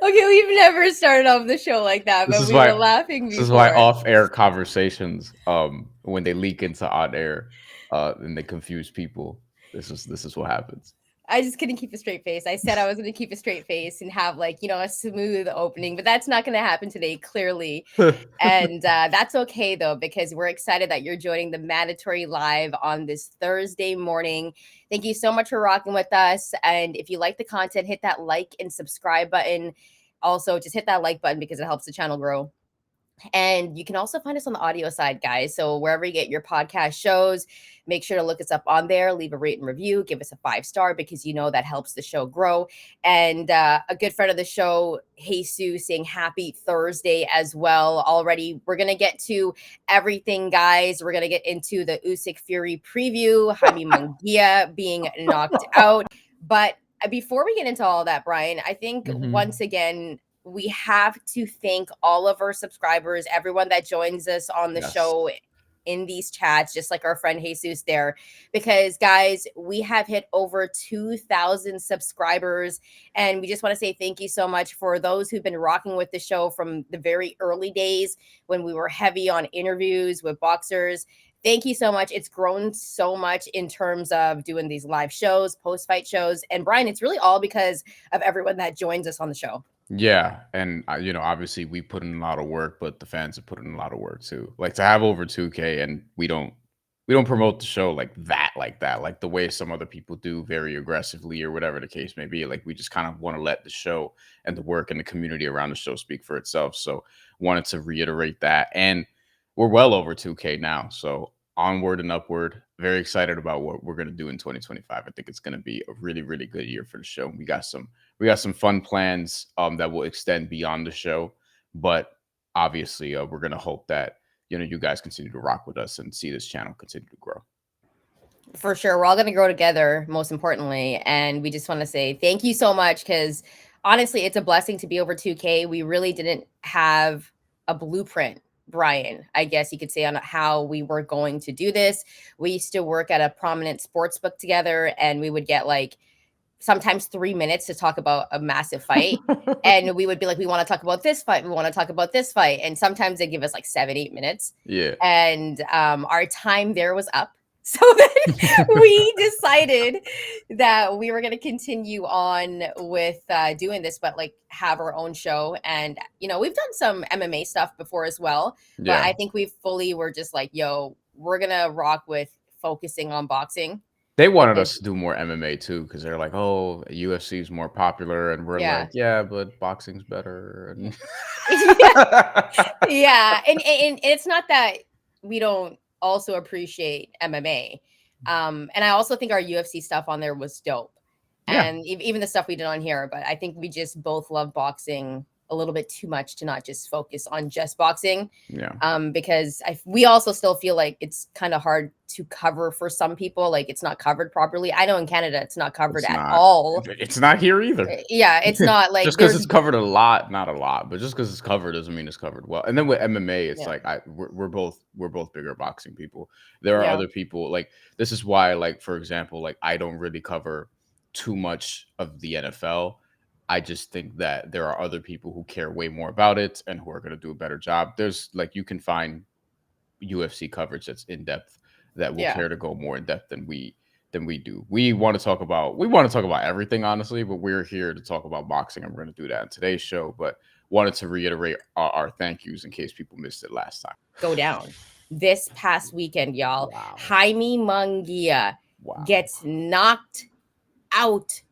Okay, we've never started off the show like that, This but is we were why laughing this is why before. off-air conversations, when they leak into on air, and they confuse people. This is what happens. I just couldn't keep a straight face. I said I was going to keep a straight face and have like, a smooth opening, but that's not going to happen today, clearly. And that's okay, though, because we're excited that you're joining the Mandatory Live on this Thursday morning. Thank you so much for rocking with us. And if you like the content, hit that like and subscribe button. Also, just hit that like button because it helps the channel grow. And you can also find us on the audio side, guys. So wherever you get your podcast shows, make sure to look us up on there, leave a rate and review, give us a 5-star because that helps the show grow. And a good friend of the show, Jesus, saying happy Thursday as well. Already, we're going to get to everything, guys. We're going to get into the Usyk Fury preview, Jaime Munguia being knocked out. But before we get into all that, Bryan, I think once again, we have to thank all of our subscribers, everyone that joins us on the show in these chats, just like our friend Jesus there, because guys, we have hit over 2,000 subscribers. And we just want to say thank you so much for those who've been rocking with the show from the very early days when we were heavy on interviews with boxers. Thank you so much. It's grown so much in terms of doing these live shows, post-fight shows. And Bryan, it's really all because of everyone that joins us on the show. Yeah, and obviously we put in a lot of work, but the fans have put in a lot of work too. Like to have over 2K, and we don't promote the show like that, like the way some other people do, very aggressively or whatever the case may be. Like we just kind of want to let the show and the work and the community around the show speak for itself. So wanted to reiterate that, and we're well over 2K now. So onward and upward. Very excited about what we're going to do in 2025. I think it's going to be a really, really good year for the show. We got some fun plans that will extend beyond the show, but obviously we're going to hope that you guys continue to rock with us and see this channel continue to grow. For sure, we're all going to grow together, most importantly, and we just want to say thank you so much, because honestly, it's a blessing to be over 2K. We really didn't have a blueprint, Bryan, I guess you could say, on how we were going to do this. We used to work at a prominent sports book together, and we would get like sometimes 3 minutes to talk about a massive fight. And we would be like, we want to talk about this fight. We want to talk about this fight. And sometimes they give us like 7-8 minutes. Yeah. And our time there was up. So then we decided that we were going to continue on with doing this, but like have our own show. And, we've done some MMA stuff before as well. But I think we fully were just like, yo, we're going to rock with focusing on boxing. They wanted us to do more MMA too, because they're like, "Oh, UFC is more popular," and we're like, "Yeah, but boxing's better." Yeah, and it's not that we don't also appreciate MMA, and I also think our UFC stuff on there was dope, and even the stuff we did on here. But I think we just both love boxing a little bit too much to not just focus on just boxing. Because we also still feel like it's kind of hard to cover for some people. Like it's not covered properly. I know in Canada it's not covered at all. It's not here either. Yeah, it's not like just because it's covered a lot, not a lot, but just because it's covered doesn't mean it's covered well. And then with MMA, it's like we're both bigger boxing people. There are other people, like this is why, like for example, like I don't really cover too much of the NFL. I just think that there are other people who care way more about it and who are going to do a better job. There's like, you can find UFC coverage that's in depth that will care to go more in depth than we do. We want to talk about everything, honestly, but we're here to talk about boxing, and we're going to do that in today's show. But wanted to reiterate our thank yous in case people missed it last time. Go down this past weekend, y'all. Wow. Jaime Munguia gets knocked out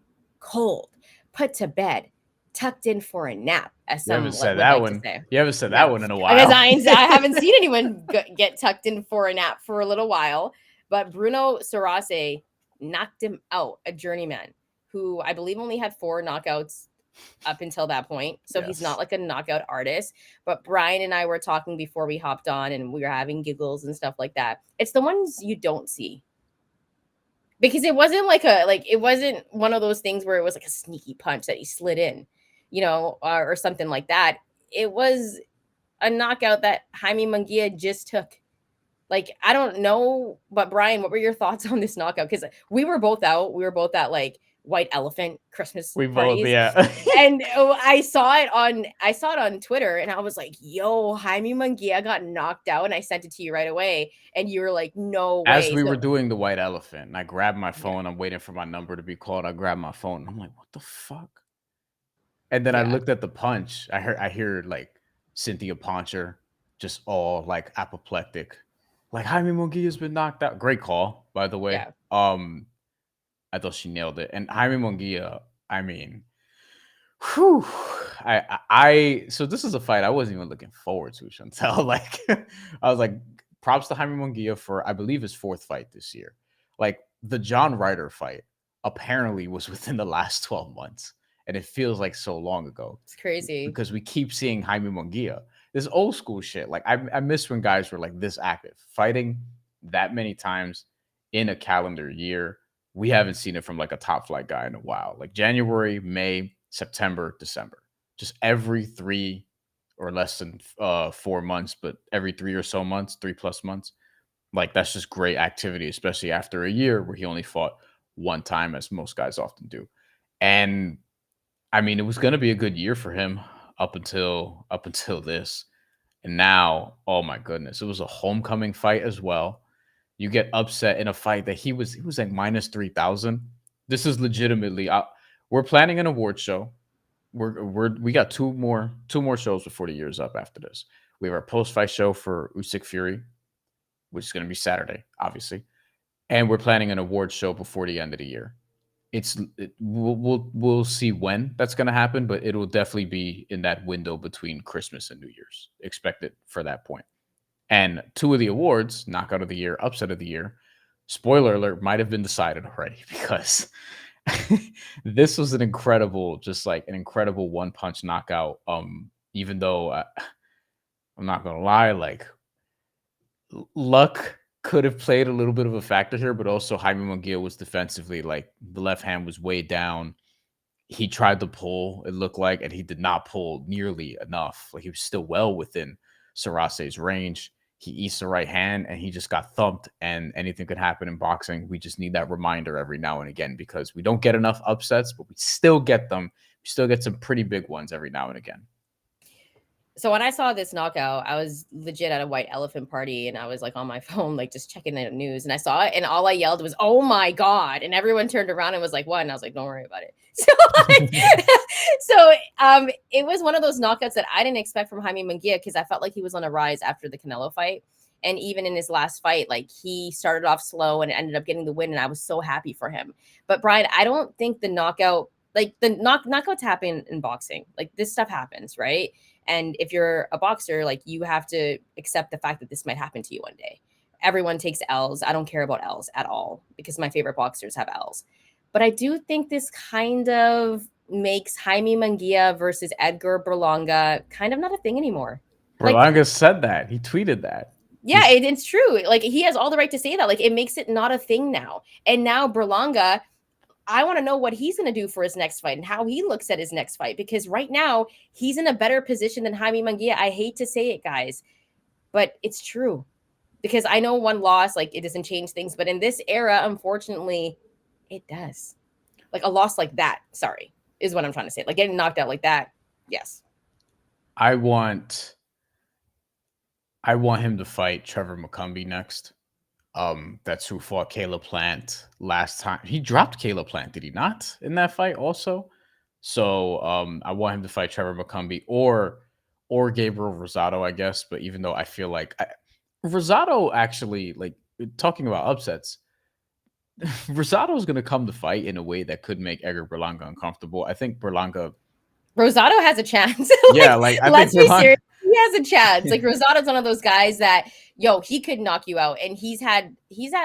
cold, put to bed, tucked in for a nap, as some would like to say. You haven't said that one in a while. Because I haven't seen anyone get tucked in for a nap for a little while. But Bruno Surace knocked him out, a journeyman who I believe only had 4 knockouts up until that point. So he's not like a knockout artist. But Bryan and I were talking before we hopped on, and we were having giggles and stuff like that. It's the ones you don't see. Because it wasn't it wasn't one of those things where it was like a sneaky punch that he slid in, or something like that. It was a knockout that Jaime Munguia just took. Like, I don't know, but Bryan, what were your thoughts on this knockout? Because we were both out. We were both at like White Elephant Christmas We both, parties. yeah. And I saw it on Twitter and I was like, yo, Jaime Munguia got knocked out. And I sent it to you right away. And you were like, no As way. we were So doing the white elephant, and I grabbed my yeah, phone, I'm waiting for my number to be called. I grabbed my phone. I'm like, what the fuck? And then I yeah, looked at the punch. I hear like Cynthia Poncher just all like apoplectic. Like Jaime Munguia's been knocked out. Great call, by the way. yeah. I thought she nailed it. And Jaime Munguia, I mean, whew, so this is a fight I wasn't even looking forward to, Chantel. Like I was like, props to Jaime Munguia for I believe his fourth fight this year. Like the John Ryder fight apparently was within the last 12 months. And it feels like so long ago It's crazy. because we keep seeing Jaime Munguia. This old school shit. Like I miss when guys were like this active, fighting that many times in a calendar year. We haven't seen it from like a top flight guy in a while. Like January, May, September, December. Just every 3 or less than 4 months, but every 3 or so months, 3+ months. Like that's just great activity, especially after a year where he only fought one time, as most guys often do. And I mean, it was going to be a good year for him up until this. And now, oh my goodness, it was a homecoming fight as well. You get upset in a fight that he was like minus 3,000. This is legitimately we're planning an award show. We got two more shows before the year's up after this. We have our post-fight show for Usyk Fury, which is going to be Saturday, obviously. And we're planning an award show before the end of the year. We'll see when that's going to happen, but it will definitely be in that window between Christmas and New Year's. Expect it for that point. And two of the awards, knockout of the year, upset of the year, spoiler alert, might have been decided already because this was just like an incredible one punch knockout. Even though I'm not gonna lie, like luck could have played a little bit of a factor here, but also Jaime Munguia was defensively like the left hand was way down. He tried to pull, it looked like, and he did not pull nearly enough. Like he was still well within Surace's range. He eats the right hand and he just got thumped, and anything could happen in boxing. We just need that reminder every now and again because we don't get enough upsets, but we still get them. We still get some pretty big ones every now and again. So when I saw this knockout, I was legit at a White Elephant party and I was like on my phone, like just checking the news. And I saw it and all I yelled was, "Oh my God." And everyone turned around and was like, "What?" And I was like, "Don't worry about it." So like, it was one of those knockouts that I didn't expect from Jaime Munguia because I felt like he was on a rise after the Canelo fight. And even in his last fight, like he started off slow and ended up getting the win. And I was so happy for him. But Bryan, I don't think the knockout, like the knockouts happen in boxing. Like this stuff happens, right? And if you're a boxer, like you have to accept the fact that this might happen to you one day. Everyone takes L's. I don't care about L's at all because my favorite boxers have L's. But I do think this kind of makes Jaime Munguia versus Edgar Berlanga kind of not a thing anymore. Like, Berlanga said that. He tweeted that. yeah, it's true. Like he has all the right to say that. Like it makes it not a thing now. And now Berlanga, I want to know what he's going to do for his next fight and how he looks at his next fight because right now he's in a better position than Jaime Munguia. I hate to say it, guys, but it's true because I know one loss, like it doesn't change things, but in this era, unfortunately, it does. Like a loss like that, sorry, is what I'm trying to say. Like getting knocked out like that, yes. I want him to fight Trevor McCumbee next. That's who fought Caleb Plant last time. He dropped Caleb Plant, did he not, in that fight also? So I want him to fight Trevor McCumbee or Gabriel Rosado, I guess. But even though I feel like Rosado actually, like talking about upsets, Rosado is going to come to fight in a way that could make Edgar Berlanga uncomfortable. I think Berlanga, Rosado has a chance. yeah, like I think Let's be Berlanga, serious. He has a chance. Like Rosado's one of those guys that, yo, he could knock you out. And he's had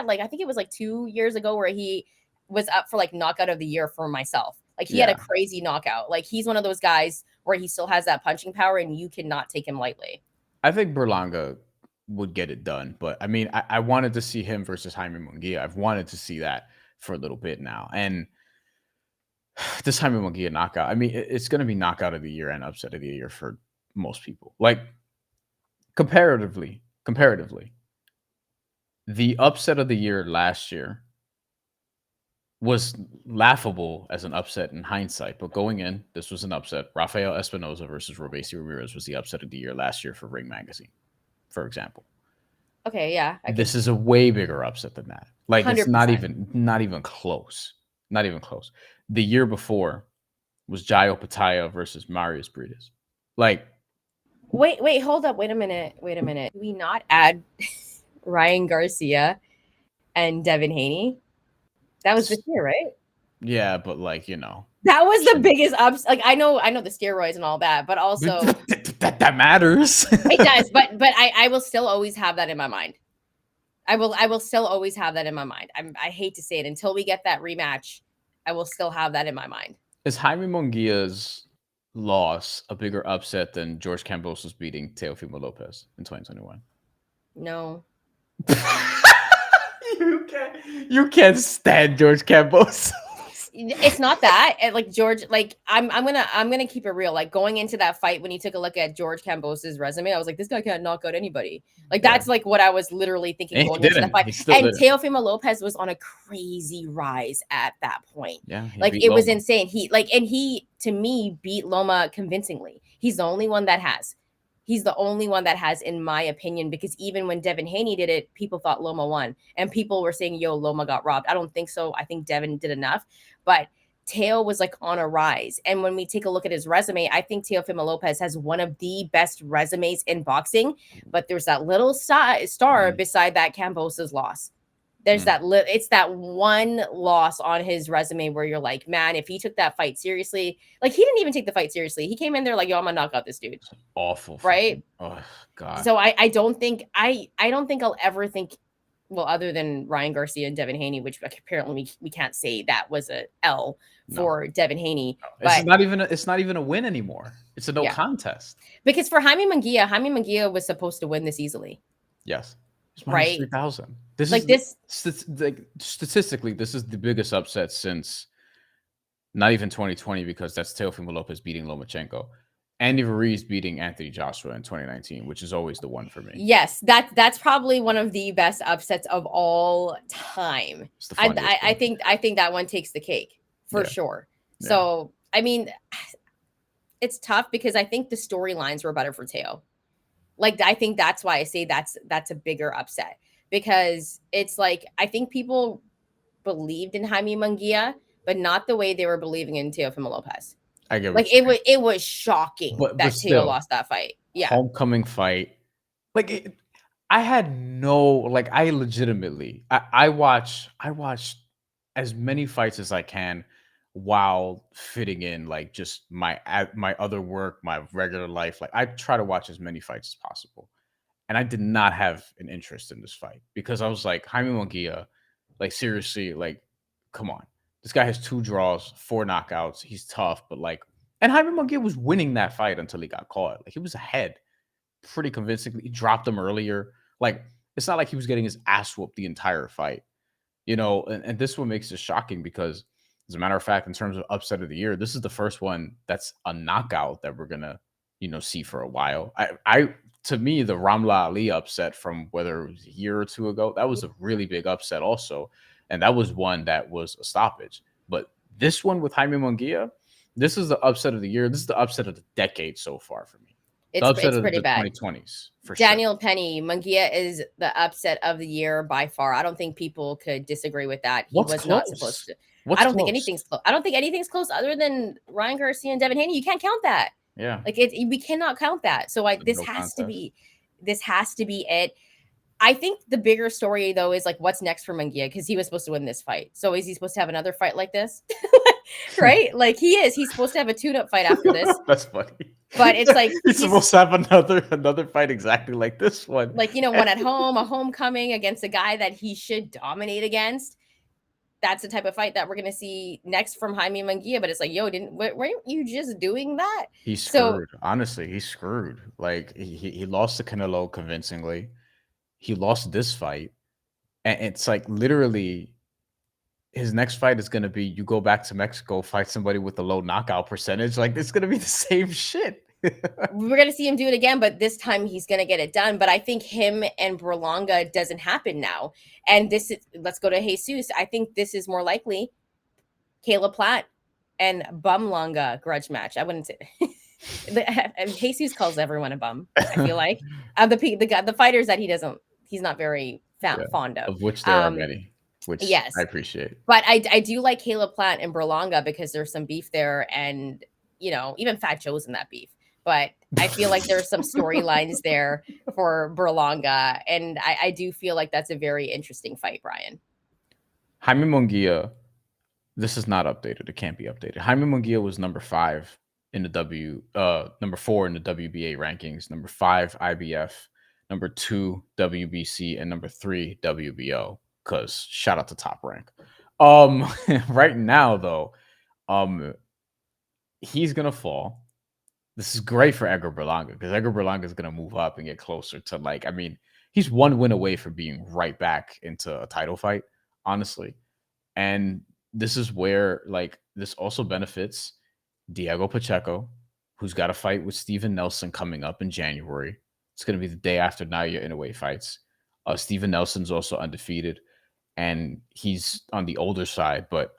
like I think it was like 2 years ago where he was up for like knockout of the year for myself. Like he had a yeah, crazy knockout. Like he's one of those guys where he still has that punching power and you cannot take him lightly. I think Berlanga would get it done. But I mean, I wanted to see him versus Jaime Munguia. I've wanted to see that for a little bit now. And this Jaime Munguia knockout, I mean, it's going to be knockout of the year and upset of the year for most people. Like comparatively. The upset of the year last year was laughable as an upset in hindsight, but going in, this was an upset. Rafael Espinoza versus Robesi Ramirez was the upset of the year last year for Ring Magazine, for example. Okay, yeah, I could This is a way bigger upset than that. Like it's 100%. not even close. Not even close. The year before was Jayo Pataya versus Marius Brides. Like Wait, hold up. Wait a minute. Do we not add Ryan Garcia and Devin Haney? That was this year, right? yeah, but like, you know, That was the shouldn't biggest ups. Like I know the steroids and all that, but also that matters. it does. But I will still always have that in my mind. I will still always have that in my mind. I hate to say it until we get that rematch. I will still have that in my mind. Is Jaime Munguia's loss a bigger upset than George Cambosos beating Teofimo Lopez in 2021? No, You can't stand George Cambosos. it's not that. And like George, like I'm gonna keep it real. Like going into that fight, when you took a look at George Cambosa's resume, I was like, this guy can't knock out anybody. Like Yeah. that's like what I was literally thinking And he going into the didn't. fight. He still And didn't. Teofimo Lopez was on a crazy rise at that point. Yeah, he Like beat it was Loma. insane. He to me beat Loma convincingly. He's the only one that has. He's the only one that has, in my opinion, because even when Devin Haney did it, people thought Loma won. And people were saying, yo, Loma got robbed. I don't think so. I think Devin did enough. But Teo was like on a rise. And when we take a look at his resume, I think Teofimo Lopez has one of the best resumes in boxing. But there's that little star beside that Cambosa's loss. There's that it's that one loss on his resume where you're like, man, if he took that fight seriously, like he didn't even take the fight seriously. He came in there like, yo, I'm gonna knock out this dude. Awful. Right. Oh God. So I don't think I don't think I'll ever think, well, other than Ryan Garcia and Devin Haney, which apparently we can't say that was a L for Devin Haney. It's But not even a win anymore. It's a no contest. Because for Jaime Munguia was supposed to win this easily. Yes. It's minus right. 3,000. This Like is statistically, this is the biggest upset since not even 2020, because that's Teofimo Lopez beating Lomachenko. Andy Ruiz beating Anthony Joshua in 2019, which is always the one for me. Yes, that's probably one of the best upsets of all time. I think that one takes the cake for sure. Yeah. So I mean, it's tough because I think the storylines were better for Teo. Like I think that's why I say that's a bigger upset, because it's like I think people believed in Jaime Munguia, but not the way they were believing in Teofimo Lopez. I get like it was shocking that Teo lost that fight. Yeah, homecoming fight. Like I had no, like I legitimately I watch as many fights as I can while fitting in like just my other work, my regular life. Like I try to watch as many fights as possible. And I did not have an interest in this fight because I was like, Jaime Munguia, like seriously, like, come on. This guy has 2 draws, 4 knockouts. He's tough, but like, and Jaime Munguia was winning that fight until he got caught. Like he was ahead pretty convincingly. He dropped him earlier. Like, it's not like he was getting his ass whooped the entire fight, you know, and this one makes it shocking because, as a matter of fact, in terms of upset of the year, this is the first one that's a knockout that we're gonna, you know, see for a while. I to me, the Ramla Ali upset from whether it was a year or 2 ago, that was a really big upset also, and that was one that was a stoppage. But this one with Jaime Munguia, this is the upset of the year. This is the upset of the decade so far for me. It's pretty bad. 2020s for Daniel sure. Penny, Munguia is the upset of the year by far. I don't think people could disagree with that. He was not supposed to. I don't think anything's close. I don't think anything's close other than Ryan Garcia and Devin Haney. You can't count that. Yeah. Like we cannot count that. So this has to be it. I think the bigger story though is like what's next for Munguia, because he was supposed to win this fight. So is he supposed to have another fight like this? Right? Like he's supposed to have a tune-up fight after this. That's funny. But it's like he's supposed to have another fight exactly like this one. Like, you know, one at home, a homecoming against a guy that he should dominate against. That's the type of fight that we're going to see next from Jaime Munguia. But it's like, yo, weren't you just doing that? He's screwed. Honestly, he's screwed. Like he lost to Canelo convincingly. He lost this fight. And it's like literally his next fight is going to be you go back to Mexico, fight somebody with a low knockout percentage. Like it's going to be the same shit. We're gonna see him do it again, but this time he's gonna get it done. But I think him and Berlanga doesn't happen now. And this is, let's go to Jesus. I think this is more likely Caleb Platt and Bumlanga grudge match. I wouldn't say Jesus calls everyone a bum. I feel like the fighters that he's not very Yeah, fond of. of which there are many, which I Yes, appreciate. but I do like Caleb Platt and Berlanga because there's some beef there, and even Fat Joe's in that beef. But I feel like there's some storylines there for Berlanga, and I do feel like that's a very interesting fight, Bryan. Jaime Munguia, this is not updated. It can't be updated. Jaime Munguia was number 5 in the number 4 in the WBA rankings, number 5 IBF, number 2 WBC, and number 3 WBO. Because shout out to Top Rank. Right now though, he's gonna fall. This is great for Edgar Berlanga because Edgar Berlanga is gonna move up and get closer to he's one win away from being right back into a title fight, honestly. And this is where this also benefits Diego Pacheco, who's got a fight with Steven Nelson coming up in January. It's going to be the day after Naoya Inoue fights. Steven Nelson's also undefeated, and he's on the older side, but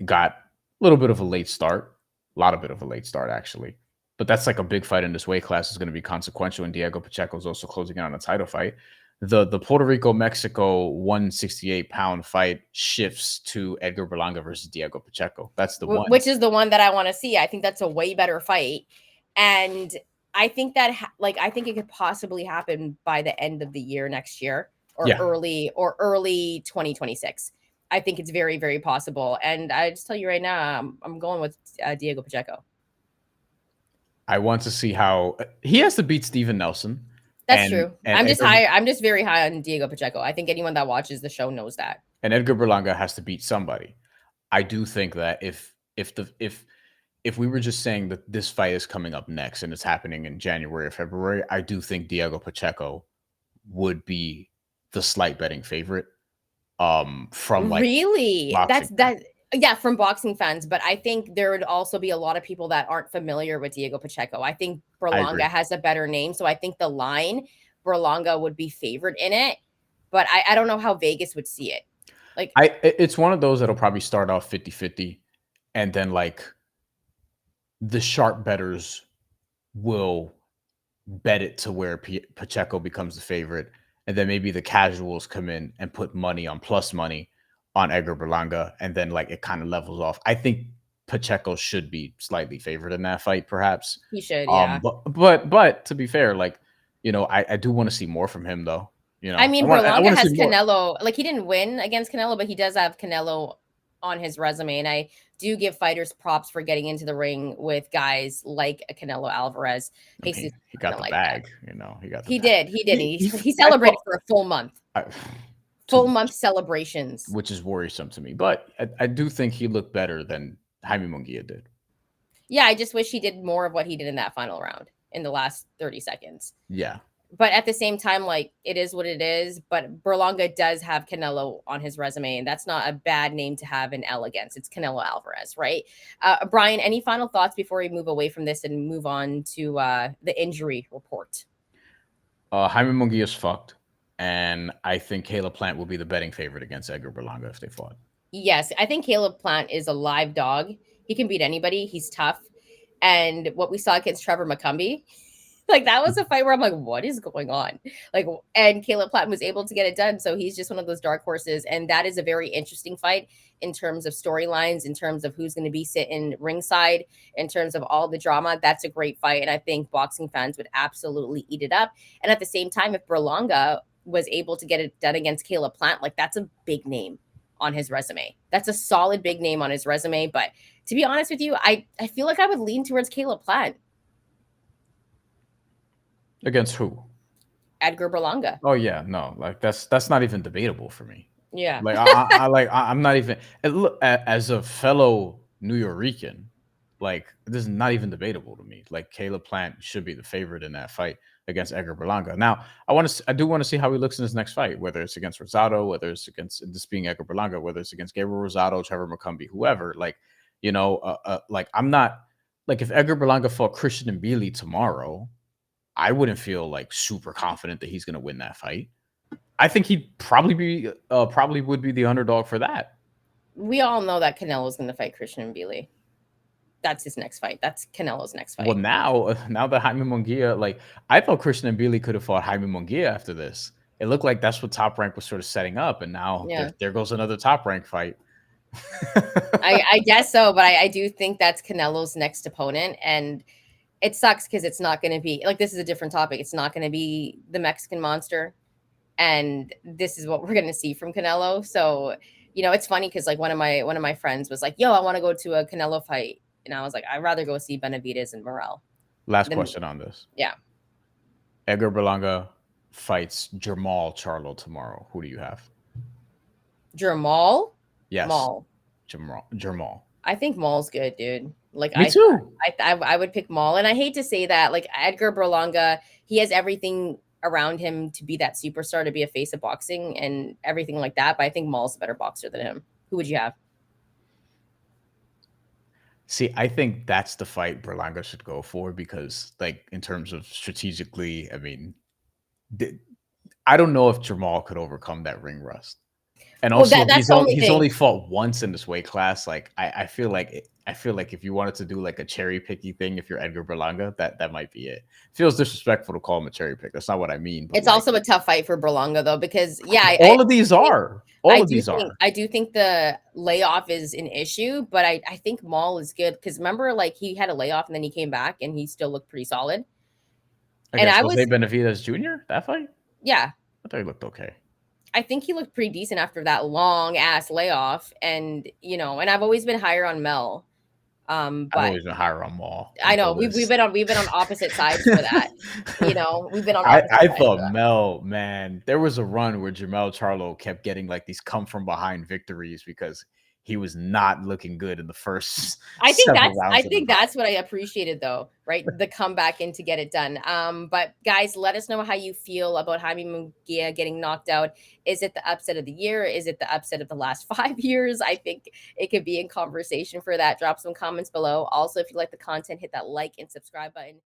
got a little bit of a late start, actually. But that's like a big fight in this weight class is going to be consequential, and Diego Pacheco is also closing in on a title fight. The Puerto Rico Mexico 168-pound fight shifts to Edgar Berlanga versus Diego Pacheco. That's the one, which is the one that I want to see. I think that's a way better fight, and I think that I think it could possibly happen by the end of the year next year, or early 2026. I think it's very, very possible, and I just tell you right now, I'm going with Diego Pacheco. I want to see how he has to beat Steven Nelson. That's true. I'm just very high on Diego Pacheco. I think anyone that watches the show knows that. And Edgar Berlanga has to beat somebody. I do think that if we were just saying that this fight is coming up next and it's happening in January or February, I do think Diego Pacheco would be the slight betting favorite. From really, from boxing fans, but I think there would also be a lot of people that aren't familiar with Diego Pacheco. I think Berlanga has a better name, so I think the line Berlanga would be favored in it, but I don't know how Vegas would see it. It's one of those that'll probably start off 50-50, and then the sharp bettors will bet it to where Pacheco becomes the favorite, and then maybe the casuals come in and put money on plus money on Edgar Berlanga, and then it kind of levels off. I think Pacheco should be slightly favored in that fight, perhaps. He should, yeah. But to be fair, I do want to see more from him, though. Berlanga has Canelo. He didn't win against Canelo, but he does have Canelo on his resume, and I do give fighters props for getting into the ring with guys like Canelo Alvarez. He got the bag, He did. He celebrated for a full month. Full month celebrations, which is worrisome to me, but I do think he looked better than Jaime Munguia did. Yeah, I just wish he did more of what he did in that final round in the last 30 seconds. Yeah. But at the same time, it is what it is. But Berlanga does have Canelo on his resume, and that's not a bad name to have an L against. It's Canelo Alvarez, right? Bryan, any final thoughts before we move away from this and move on to the injury report? Jaime Munguia's fucked. And I think Caleb Plant will be the betting favorite against Edgar Berlanga if they fought. Yes, I think Caleb Plant is a live dog. He can beat anybody. He's tough. And what we saw against Trevor McCumbee, that was a fight where I'm like, what is going on? And Caleb Plant was able to get it done. So he's just one of those dark horses. And that is a very interesting fight in terms of storylines, in terms of who's going to be sitting ringside, in terms of all the drama. That's a great fight. And I think boxing fans would absolutely eat it up. And at the same time, if Berlanga was able to get it done against Caleb Plant, that's a big name on his resume. That's a solid big name on his resume. But to be honest with you, I feel like I would lean towards Caleb Plant. Against who? Edgar Berlanga. Oh yeah, no, that's not even debatable for me. Yeah, I'm not even. Look, as a fellow New Yorican, this is not even debatable to me. Caleb Plant should be the favorite in that fight against Edgar Berlanga. Now, I do want to see how he looks in his next fight, whether it's against Rosado, whether it's against this being Edgar Berlanga, whether it's against Gabriel Rosado, Trevor McCumbee, whoever. I'm not like if Edgar Berlanga fought Christian Mbili tomorrow, I wouldn't feel like super confident that he's going to win that fight. I think he'd probably would be the underdog for that. We all know that Canelo's going to fight Christian Mbili. That's his next fight. That's Canelo's next fight. Well, now that Jaime Munguia, like I thought Christian Mbili could have fought Jaime Munguia after this. It looked like that's what Top Rank was sort of setting up, and now there goes another Top Rank fight. I guess so, but I do think that's Canelo's next opponent, and it sucks because it's not going to be like, this is a different topic. It's not going to be the Mexican Monster, and this is what we're going to see from Canelo. So, you know, it's funny because like one of my friends was like, "Yo, I want to go to a Canelo fight," and I was like, "I'd rather go see Benavidez and Morel." Last question on this. Yeah. Edgar Berlanga fights Jermall Charlo tomorrow. Who do you have? Jermall? Yes. Maul. Jermall. I think Maul's good, dude. Like Me too. I would pick Maul, and I hate to say that. Like Edgar Berlanga, he has everything around him to be that superstar, to be a face of boxing and everything like that. But I think Maul's a better boxer than him. Who would you have? See, I think that's the fight Berlanga should go for because, like, in terms of strategically, I mean, I don't know if Jermall could overcome that ring rust. And also, he's only fought once in this weight class. Like, I feel like if you wanted to do like a cherry picky thing, if you're Edgar Berlanga, that might be it. It feels disrespectful to call him a cherry pick. That's not what I mean. But it's also a tough fight for Berlanga though, because all of these are. I do think the layoff is an issue, but I think Maul is good because remember, like he had a layoff and then he came back and he still looked pretty solid. Against Jose Benavidez Jr. that fight? Yeah, I thought he looked okay. I think he looked pretty decent after that long ass layoff, and you know, and I've always been higher on Mel. But I've always been higher on Maul. I know we've been on opposite sides for that. You know, we've been on. I thought Mel, man, there was a run where Jermall Charlo kept getting like these come from behind victories because he was not looking good in the first. I think that's what I appreciated though, right? The comeback and to get it done. But guys, let us know how you feel about Jaime Munguia getting knocked out. Is it the upset of the year? Is it the upset of the last 5 years? I think it could be in conversation for that. Drop some comments below. Also, if you like the content, hit that like and subscribe button.